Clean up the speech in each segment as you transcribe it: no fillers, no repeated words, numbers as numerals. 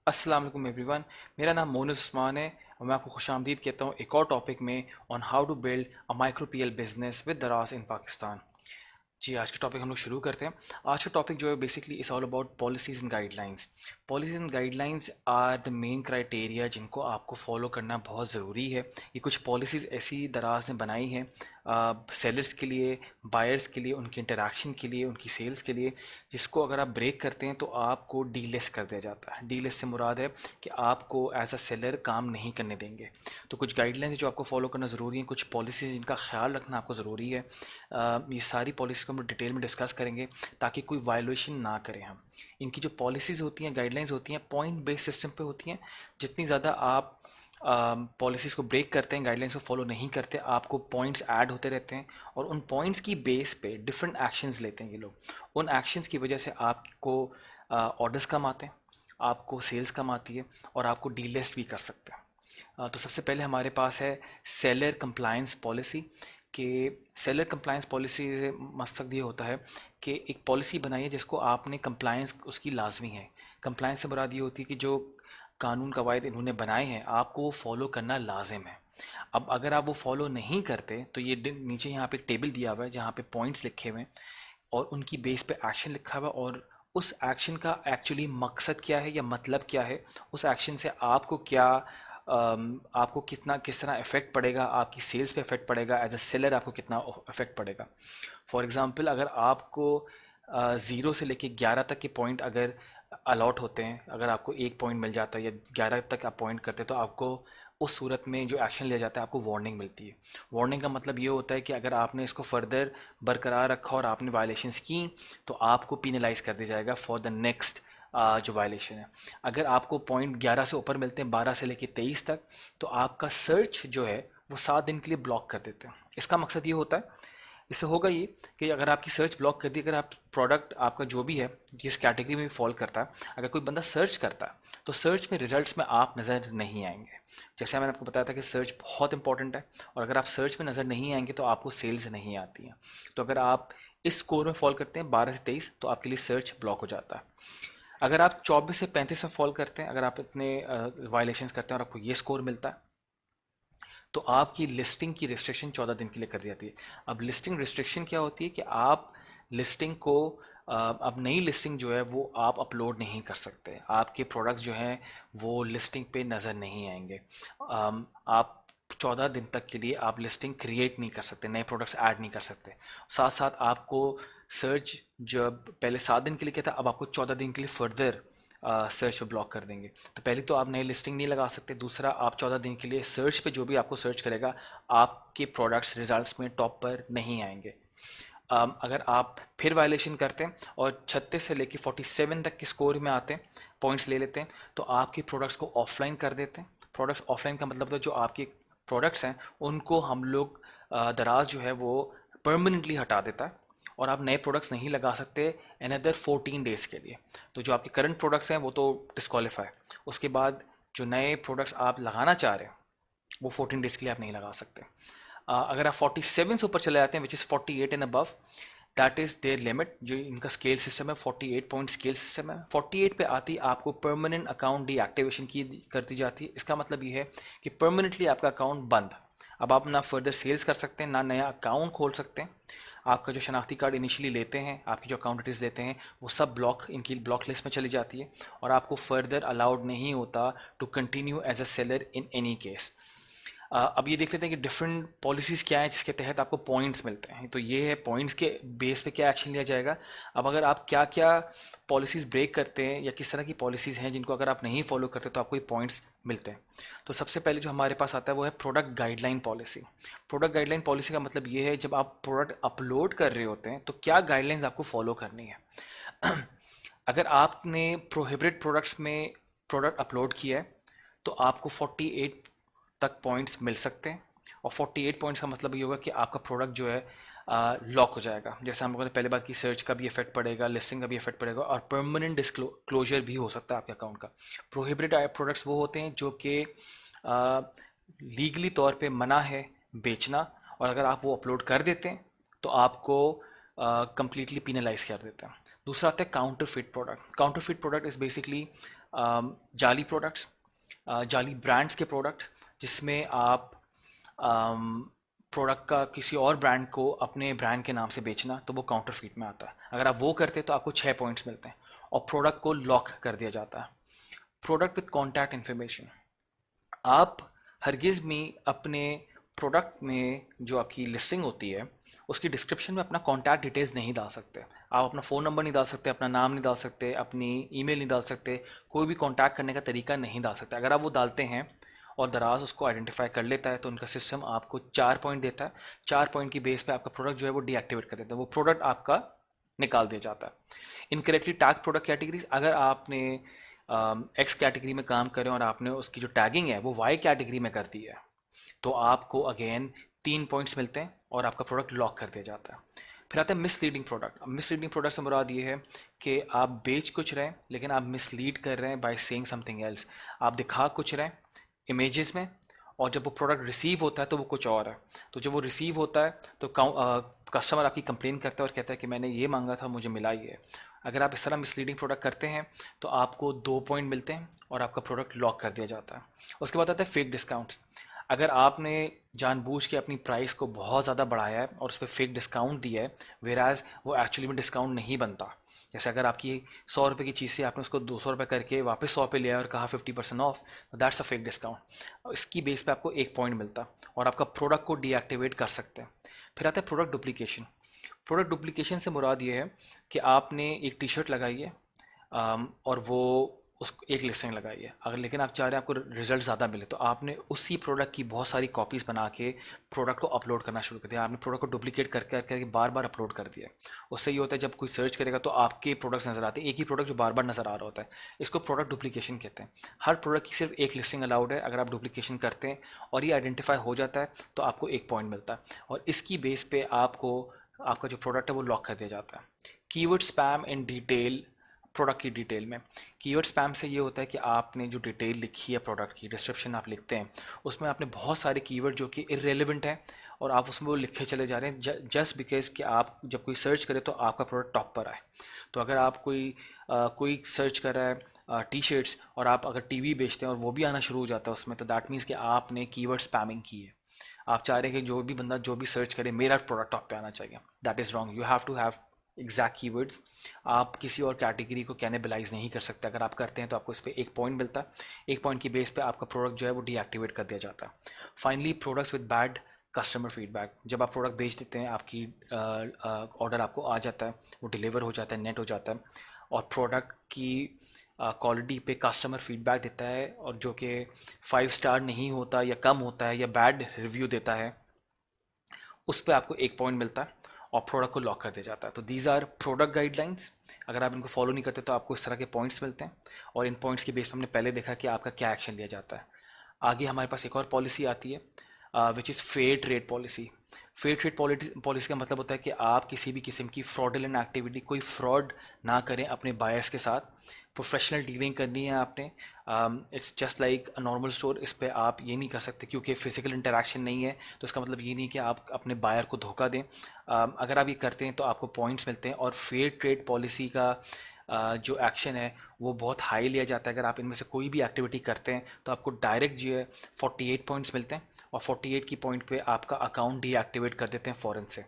अस्सलाम वालेकुम एवरीवन। मेरा नाम मोनस उस्मान है और मैं आपको खुशामदीद कहता हूँ एक और टॉपिक में on how to build a micro PL business with Daraz in Pakistan. जी, आज के टॉपिक हम लोग शुरू करते हैं। आज का टॉपिक जो है basically is all about policies and guidelines. Policies and guidelines are the main criteria जिनको आपको फॉलो करना बहुत ज़रूरी है। ये कुछ पॉलिसीज़ ऐसी दराज ने बनाई हैं सेलर्स के लिए, बायर्स के लिए, उनके इंटरेक्शन के लिए, उनकी सेल्स के लिए, जिसको अगर आप ब्रेक करते हैं तो आपको डीलिस्ट कर दिया जाता है। डीलिस्ट से मुराद है कि आपको एज अ सेलर काम नहीं करने देंगे। तो कुछ गाइडलाइंस जो आपको फॉलो करना ज़रूरी है, कुछ पॉलिसीज़ जिनका ख्याल रखना आपको ज़रूरी है। ये सारी पॉलिसीज़ को हम डिटेल में डिस्कस करेंगे ताकि कोई वायलेशन ना करें हम। इनकी जो पॉलिसीज़ होती हैं, गाइडलाइंस होती हैं, पॉइंट बेस्ड सिस्टम पे होती हैं। जितनी ज़्यादा आप पॉलिसीज़ को ब्रेक करते हैं, गाइडलाइंस को फॉलो नहीं करते, आपको पॉइंट्स ऐड होते रहते हैं और उन पॉइंट्स की बेस पे डिफरेंट एक्शंस लेते हैं ये लोग। उन एक्शंस की वजह से आपको ऑर्डर्स कम आते हैं, आपको सेल्स कम आती है और आपको डीलिस्ट भी कर सकते हैं। तो सबसे पहले हमारे पास है सेलर कंप्लायंस पॉलिसी। कि सेलर कंप्लायंस पॉलिसी से मकसद ये होता है कि एक पॉलिसी बनाइए जिसको आपने कंप्लायंस उसकी लाजमी है। कंप्लायंस से मुराद ये होती है कि जो कानून कवायद इन्होंने बनाए हैं आपको वो फॉलो करना लाजिम है। अब अगर आप वो फॉलो नहीं करते तो ये नीचे यहाँ पे एक टेबल दिया हुआ है जहाँ पे पॉइंट्स लिखे हुए हैं और उनकी बेस पे एक्शन लिखा हुआ है और उस एक्शन का एक्चुअली मकसद क्या है या मतलब क्या है, उस एक्शन से आपको क्या आपको कितना किस तरह इफेक्ट पड़ेगा, आपकी सेल्स पे इफेक्ट पड़ेगा, एज अ सेलर आपको कितना इफेक्ट पड़ेगा। फॉर एग्जांपल अगर आपको 0 से लेके 11 तक के पॉइंट अगर अलॉट होते हैं, अगर आपको एक पॉइंट मिल जाता है या 11 तक आप पॉइंट करते हैं तो आपको उस सूरत में जो एक्शन लिया जाता है आपको वार्निंग मिलती है। वार्निंग का मतलब ये होता है कि अगर आपने इसको फर्दर बरकरार रखा और आपने वायलेशंस की तो आपको पीनलाइज कर दिया जाएगा फॉर द नेक्स्ट जो वायलेशन है। अगर आपको पॉइंट 11 से ऊपर मिलते हैं, 12 से लेके 23 तक, तो आपका सर्च जो है वो 7 दिन के लिए ब्लॉक कर देते हैं। इसका मकसद ये होता है, इससे होगा ये कि अगर आपकी सर्च ब्लॉक कर दी, अगर आप प्रोडक्ट आपका जो भी है जिस कैटेगरी में भी फॉल करता है, अगर कोई बंदा सर्च करता है तो सर्च में रिजल्ट्स में आप नज़र नहीं आएंगे। जैसे मैंने आपको बताया था कि सर्च बहुत इंपॉर्टेंट है और अगर आप सर्च में नज़र नहीं आएंगे तो आपको सेल्स नहीं आती हैं। तो अगर आप इस स्कोर में फॉल करते हैं 12 से 23 तो आपके लिए सर्च ब्लॉक हो जाता है। अगर आप 24 से 35 में फॉल करते हैं, अगर आप इतने वायलेशंस करते हैं और आपको ये स्कोर मिलता है तो आपकी लिस्टिंग की रिस्ट्रिक्शन 14 दिन के लिए कर दी जाती है। अब लिस्टिंग रिस्ट्रिक्शन क्या होती है कि आप लिस्टिंग को अब नई लिस्टिंग जो है वो आप अपलोड नहीं कर सकते, आपके प्रोडक्ट्स जो हैं वो लिस्टिंग पे नज़र नहीं आएंगे। आप 14 दिन तक के लिए आप लिस्टिंग क्रिएट नहीं कर सकते, नए प्रोडक्ट्स ऐड नहीं कर सकते। साथ साथ आपको सर्च जब पहले 7 दिन के लिए क्या था, अब आपको 14 दिन के लिए फर्दर सर्च पे ब्लॉक कर देंगे। तो पहले तो आप नई लिस्टिंग नहीं लगा सकते, दूसरा आप 14 दिन के लिए सर्च पे जो भी आपको सर्च करेगा आपके प्रोडक्ट्स रिजल्ट्स में टॉप पर नहीं आएंगे। अगर आप फिर वायलेशन करते हैं और 36 से लेके 47 तक के स्कोर में आते हैं, पॉइंट्स ले लेते हैं, तो आपके प्रोडक्ट्स को ऑफलाइन कर देते हैं। प्रोडक्ट्स ऑफलाइन का मतलब तो जो आपके प्रोडक्ट्स हैं उनको हम लोग दराज जो है वो परमानेंटली हटा देता है और आप नए प्रोडक्ट्स नहीं लगा सकते अनदर 14 डेज़ के लिए। तो जो आपके करंट प्रोडक्ट्स हैं वो तो डिस्क्वालीफाई, उसके बाद जो नए प्रोडक्ट्स आप लगाना चाह रहे हैं वो 14 डेज़ के लिए आप नहीं लगा सकते। अगर आप 47 से ऊपर चले जाते हैं which is 48 and above, that is their limit. जो इनका स्केल सिस्टम है 48 पॉइंट स्केल सिस्टम है, 48 पे आती है आपको परमानेंट अकाउंट डीएक्टिवेशन की कर दी जाती है। इसका मतलब ये है कि परमानेंटली आपका अकाउंट बंद। अब आप ना फर्दर सेल्स कर सकते हैं ना नया अकाउंट खोल सकते हैं। आपका जो शनाख्ती कार्ड इनिशियली लेते हैं, आपकी जो अकाउंट डिटेल्स लेते हैं वो सब ब्लॉक इनकी ब्लॉक लिस्ट में चली जाती है और आपको फर्दर अलाउड नहीं होता to continue as a seller in any case. अब ये देख लेते हैं कि डिफरेंट पॉलिसीज़ क्या है जिसके तहत आपको पॉइंट्स मिलते हैं। तो ये है पॉइंट्स के बेस पे क्या एक्शन लिया जाएगा। अब अगर आप क्या क्या पॉलिसीज़ ब्रेक करते हैं या किस तरह की पॉलिसीज़ हैं जिनको अगर आप नहीं फॉलो करते तो आपको ये पॉइंट्स मिलते हैं। तो सबसे पहले जो हमारे पास आता है वो है product guideline policy. Product guideline policy का मतलब ये है जब आप प्रोडक्ट अपलोड कर रहे होते हैं तो क्या गाइडलाइंस आपको फॉलो करनी है। अगर आपने प्रोहिबिटेड प्रोडक्ट्स में प्रोडक्ट अपलोड किया है तो आपको 48 तक पॉइंट्स मिल सकते हैं और 48 पॉइंट्स का मतलब ये होगा कि आपका प्रोडक्ट जो है लॉक हो जाएगा। जैसे हम लोगों ने पहले बात की, सर्च का भी इफेक्ट पड़ेगा, लिस्टिंग का भी इफेक्ट पड़ेगा और परमानेंट डिस्क्लोजर भी हो सकता है आपके अकाउंट का। प्रोहिबिटेड प्रोडक्ट्स वो होते हैं जो कि लीगली तौर पे मना है बेचना और अगर आप वो अपलोड कर देते हैं तो आपको कंप्लीटली पीनलाइज कर देते हैं। दूसरा आता है counterfeit product. Counterfeit product is basically जाली प्रोडक्ट्स, जाली ब्रांड्स के प्रोडक्ट, जिसमें आप प्रोडक्ट का किसी और ब्रांड को अपने ब्रांड के नाम से बेचना, तो वो काउंटरफीट में आता है। अगर आप वो करते हैं तो आपको 6 पॉइंट्स मिलते हैं और प्रोडक्ट को लॉक कर दिया जाता है। प्रोडक्ट विद कॉन्टैक्ट इन्फॉर्मेशन, आप हरगिज़ में अपने प्रोडक्ट में जो आपकी लिस्टिंग होती है उसकी डिस्क्रिप्शन में अपना कॉन्टैक्ट डिटेल्स नहीं डाल सकते। आप अपना फ़ोन नंबर नहीं डाल सकते, अपना नाम नहीं डाल सकते, अपनी ईमेल नहीं डाल सकते, कोई भी कॉन्टैक्ट करने का तरीका नहीं डाल सकते। अगर आप वो डालते हैं और दराज उसको आइडेंटिफाई कर लेता है तो उनका सिस्टम आपको 4 पॉइंट देता है। 4 पॉइंट की बेस पे आपका प्रोडक्ट जो है वो डीएक्टिवेट कर देता है, वो प्रोडक्ट आपका निकाल दिया जाता है। इनकरेक्टली टैग प्रोडक्ट कैटेगरीज, अगर आपने एक्स कैटेगरी में काम करें और आपने उसकी जो टैगिंग है वो वाई कैटेगरी में कर दी है, तो आपको अगेन 3 पॉइंट्स मिलते हैं और आपका प्रोडक्ट लॉक कर दिया जाता है। फिर आता है मिसलीडिंग प्रोडक्ट। अब मिसलीडिंग प्रोडक्ट से मुराद ये है कि आप बेच कुछ रहे हैं लेकिन आप मिसलीड कर रहे हैं बाय सेइंग समथिंग एल्स। आप दिखा कुछ रहे हैं इमेजेस में और जब वो प्रोडक्ट रिसीव होता है तो वो कुछ और है। तो जब वो रिसीव होता है तो कस्टमर आपकी कंप्लेन करता है और कहता है कि मैंने ये मांगा था, मुझे मिला ये। अगर आप इस तरह मिसलीडिंग प्रोडक्ट करते हैं तो आपको 2 पॉइंट मिलते हैं और आपका प्रोडक्ट लॉक कर दिया जाता है। उसके बाद आता है फेक डिस्काउंट्स। अगर आपने जानबूझ के अपनी प्राइस को बहुत ज़्यादा बढ़ाया है और उस पर फेक डिस्काउंट दिया है, वेराज वो एक्चुअली में डिस्काउंट नहीं बनता। जैसे अगर आपकी 100 रुपये की चीज़ से आपने उसको 200 रुपये करके वापस 100 पे लिया और कहा 50% ऑफ, तो दैट्स अ फेक डिस्काउंट। इसकी बेस पे आपको 1 पॉइंट मिलता और आपका प्रोडक्ट को डीएक्टिवेट कर सकते हैं। फिर आता है प्रोडक्ट डुप्लीकेशन। प्रोडक्ट डुप्लीकेशन से मुराद ये है कि आपने एक टी शर्ट लगाई है और वो उस एक लिस्टिंग लगाई है, अगर लेकिन आप चाह रहे हैं आपको रिजल्ट ज़्यादा मिले, तो आपने उसी प्रोडक्ट की बहुत सारी कॉपीज़ बना के प्रोडक्ट को अपलोड करना शुरू कर दिया। आपने प्रोडक्ट को डुप्लीकेट करके बार बार अपलोड कर दिया। उससे ये होता है जब कोई सर्च करेगा तो आपके प्रोडक्ट्स नज़र आते हैं, एक ही प्रोडक्ट जो बार बार नज़र आ रहा होता है। इसको प्रोडक्ट डुप्लीकेशन कहते हैं। हर प्रोडक्ट की सिर्फ एक लिस्टिंग अलाउड है। अगर आप डुप्लीकेशन करते हैं और ये आइडेंटिफाई हो जाता है तो आपको 1 पॉइंट मिलता है और इसकी बेस पे आपको आपका जो प्रोडक्ट है वो लॉक कर दिया जाता है। Keyword spam in detail, product की डिटेल में। कीवर्ड स्पैम से ये होता है कि आपने जो डिटेल लिखी है प्रोडक्ट की, डिस्क्रिप्शन आप लिखते हैं, उसमें आपने बहुत सारे कीवर्ड जो कि इररेलेवेंट हैं और आप उसमें वो लिखे चले जा रहे हैं जस्ट बिकॉज कि आप जब कोई सर्च करे तो आपका प्रोडक्ट टॉप पर आए। तो अगर आप कोई सर्च कर रहा है टी शर्ट्स और आप अगर टीवी बेचते हैं और वो भी आना शुरू हो जाता है उसमें, तो दैट मीन्स कि आपने कीवर्ड स्पैमिंग की है। आप चाह रहे हैं कि जो भी बंदा जो भी सर्च करे मेरा प्रोडक्ट टॉप पे आना चाहिए। That is wrong. You have to have exact keywords. आप किसी और कैटेगरी को कैनिबलाइज नहीं कर सकते। अगर आप करते हैं तो आपको इस पर 1 पॉइंट मिलता है। 1 पॉइंट की बेस पे आपका प्रोडक्ट जो है वो डीएक्टिवेट कर दिया जाता है। Finally products with bad customer feedback. जब आप प्रोडक्ट बेच देते हैं, आपकी ऑर्डर आपको आ जाता है, वो डिलीवर हो जाता है, नेट हो जाता है और प्रोडक्ट की क्वालिटी पे कस्टमर फीडबैक देता है और जो कि 5 स्टार नहीं होता या कम होता है या बैड रिव्यू देता है, उस पर आपको 1 पॉइंट मिलता है और प्रोडक्ट को लॉक कर दिया जाता है। तो दीज आर प्रोडक्ट गाइडलाइंस। अगर आप इनको फॉलो नहीं करते तो आपको इस तरह के पॉइंट्स मिलते हैं और इन पॉइंट्स के बेस पर हमने पहले देखा कि आपका क्या एक्शन लिया जाता है। आगे हमारे पास एक और पॉलिसी आती है which is fair trade policy. Fair trade policy का मतलब होता है कि आप किसी भी किस्म की फ्रॉडुलेंट एक्टिविटी, कोई फ्रॉड ना करें अपने बायर्स के साथ। प्रोफेशनल डीलिंग करनी है आपने। It's just like a normal store. इस पे आप ये नहीं कर सकते क्योंकि फिजिकल इंटरेक्शन नहीं है, तो इसका मतलब ये नहीं कि आप अपने बायर को धोखा दें। अगर आप ये करते हैं तो आपको पॉइंट्स मिलते हैं और फेयर ट्रेड पॉलिसी का जो एक्शन है वो बहुत हाई लिया जाता है। अगर आप इनमें से कोई भी एक्टिविटी करते हैं तो आपको डायरेक्ट जो है 48 पॉइंट्स मिलते हैं और 48 की पॉइंट पे आपका अकाउंट डीएक्टिवेट कर देते हैं फ़ौरन से।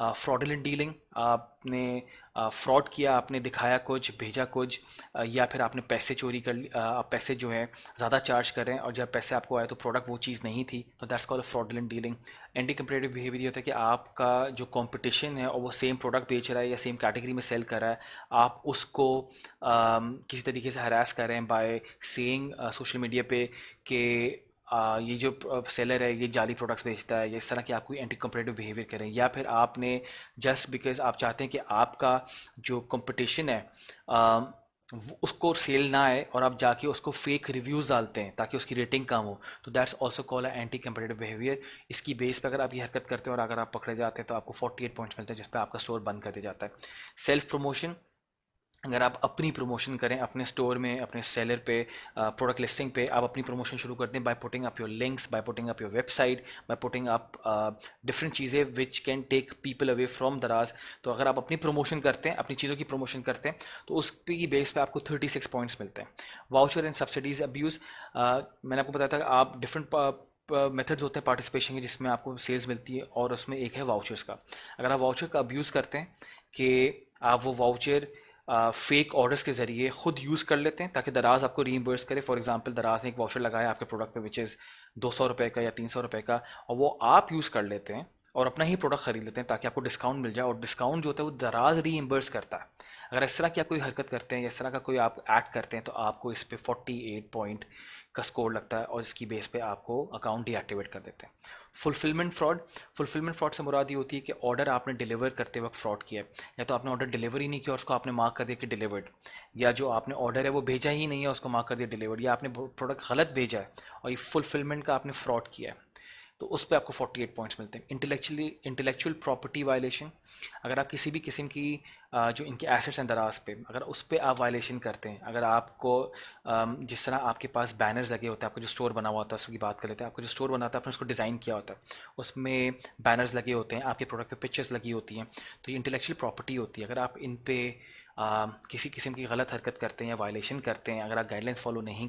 फ्रॉडुलेंट डीलिंग, आपने फ्रॉड किया, आपने दिखाया कुछ, भेजा कुछ, या फिर आपने पैसे चोरी कर आप पैसे जो है ज़्यादा चार्ज कर रहे हैं और जब पैसे आपको आए तो प्रोडक्ट वो चीज़ नहीं थी, तो that's called fraudulent dealing. Anti competitive behaviour होता है कि आपका जो कंपटीशन है और वो सेम प्रोडक्ट बेच रहा है या सेम कैटेगरी में सेल कर रहा है, आप उसको किसी तरीके से हरास कर रहे हैं बाय सेइंग सोशल मीडिया पे कि ये जो सेलर है ये जाली प्रोडक्ट्स बेचता है, या इस तरह की आप कोई एंटी कम्पिटिटिव बिहेवियर करें। या फिर आपने जस्ट बिकॉज आप चाहते हैं कि आपका जो कंपटीशन है उसको सेल ना आए और आप जाके उसको फेक रिव्यूज़ डालते हैं ताकि उसकी रेटिंग कम हो, तो दैट्स ऑल्सो कॉल है एंटी कम्पिटिटिव बिहेवियर। इसकी बेस पर अगर आप ये हरकत करते हैं और अगर आप पकड़े जाते हैं तो आपको 48 पॉइंट्स मिलते हैं जिस पर आपका स्टोर बंद कर दिया जाता है। सेल्फ प्रमोशन, अगर आप अपनी प्रमोशन करें अपने स्टोर में, अपने सेलर पे, प्रोडक्ट लिस्टिंग पे, आप अपनी प्रमोशन शुरू कर दें by putting up your links, by putting up your website, by putting up different चीज़ें which can take people away from दराज। तो अगर आप अपनी प्रमोशन करते हैं, अपनी चीज़ों की प्रमोशन करते हैं, तो उस पे की बेस पे आपको 36 पॉइंट्स मिलते हैं। वाउचर एंड सब्सिडीज अब्यूज़, मैंने आपको बताया था कि आप डिफरेंट मेथड्स होते हैं पार्टिसिपेशन के जिसमें आपको सेल्स मिलती है, और उसमें एक है वाउचर्स का। अगर आप वाउचर का अब्यूज़ करते हैं कि आप वो वाउचर फेक ऑर्डर्स के ज़रिए खुद यूज़ कर लेते हैं ताकि दराज आपको रीइंबर्स करे। फॉर एग्जांपल दराज ने एक वाउचर लगाया आपके प्रोडक्ट पे विच इज़ 200 रुपये का या 300 रुपये का, और वो आप यूज़ कर लेते हैं और अपना ही प्रोडक्ट खरीद लेते हैं ताकि आपको डिस्काउंट मिल जाए, और डिस्काउंट जो होता है वो दराज रीइंबर्स करता है। अगर इस तरह की आप कोई हरकत करते हैं या इस तरह का कोई आप एक्ट करते हैं तो आपको इस पे 48 पॉइंट का स्कोर लगता है, और इसकी बेस पे आपको अकाउंट डीएक्टिवेट कर देते हैं। फुलफिलमेंट फ्रॉड से मुराद ये होती है कि ऑर्डर आपने डिलीवर करते वक्त फ्रॉड किया है, या तो आपने ऑर्डर डिलीवर ही नहीं किया और उसको आपने मार्क कर दिया कि डिलीवर्ड, या जो आपने ऑर्डर है वो भेजा ही नहीं है उसको मार्क कर दिया डिलीवर्ड, या आपने प्रोडक्ट गलत भेजा है और ये फुलफिलमेंट का आपने फ्रॉड किया है, तो उस पर आपको 48 पॉइंट्स मिलते हैं। इंटेलेक्चुअल प्रॉपर्टी वायलेशन, अगर आप किसी भी किस्म की जो इनके एसेट्स हैं दराज पे, अगर उस पर आप वायलेशन करते हैं, अगर आपको जिस तरह आपके पास बैनर्स लगे होते हैं, आपका जो स्टोर बना हुआ होता है उसकी बात कर लेते हैं, आपका जो स्टोर बना होता है आपने उसको डिज़ाइन किया होता है, उसमें बैनर्स लगे होते हैं, आपके प्रोडक्ट पे पिक्चर्स लगी होती हैं, तो ये इंटेलेक्चुअल प्रॉपर्टी होती है। अगर आप इन पे किसी किस्म की गलत हरकत करते हैं या वायलेशन करते हैं, अगर आप गाइडलाइंस फॉलो नहीं